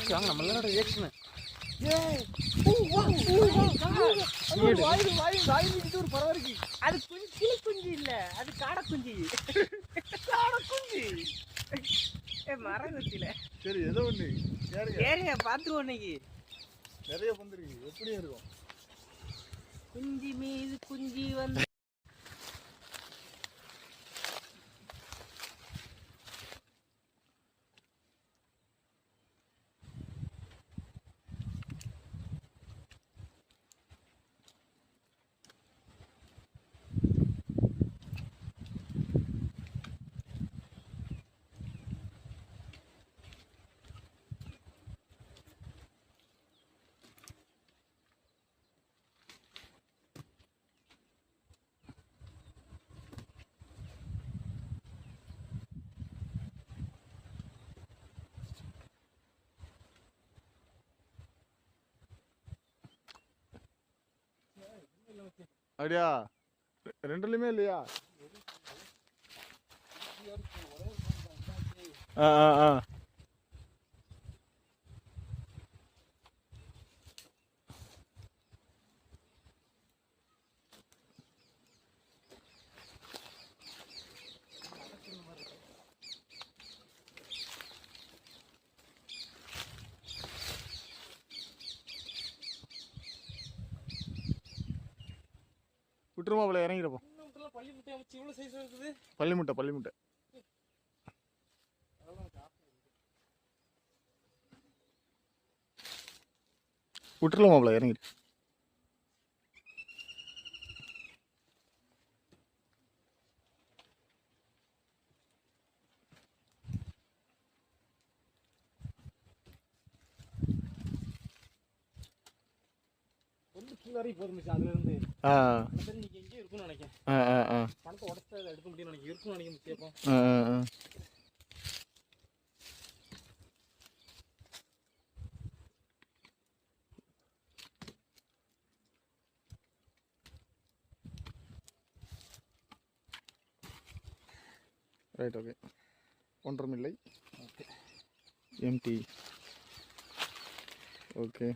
வாங்க நம்ம எல்லாரோட ரியாக்ஷன். அது குஞ்சு குஞ்சு இல்ல, அது காடை குஞ்சு. மரகுச்சில சரி ஏதோ ஒண்ணு ஏறிய பாத்துருவோம். இன்னைக்கு நிறைய வந்துருக்கு, எப்படியும் இருக்கும். குஞ்சு மீது குஞ்சு வந்து அப்படியா? ரெண்டுலயுமே இல்லையா? ஆ ஆ ஆ விட்டுருமா போல இறங்கிறப்போ. பள்ளி முட்டை அமைச்சு இவ்வளவு சைஸ் இருக்குது. பள்ளி முட்டை விட்டுருலாமா போல இறங்கி. கொஞ்சம் கீழே வரைக்கும் போதும். அதுல இருந்து நீங்க எங்கேயும் இருக்கும்னு நினைக்கிறேன். பணத்தை உடச்சு அதை எடுக்க முடியும்னு நினைக்கிறேன். இருக்கும்னு நினைக்கிறேன். முக்கியம் ரைட். ஓகே, ஒன்றுமில்லை. எம்டி. ஓகே.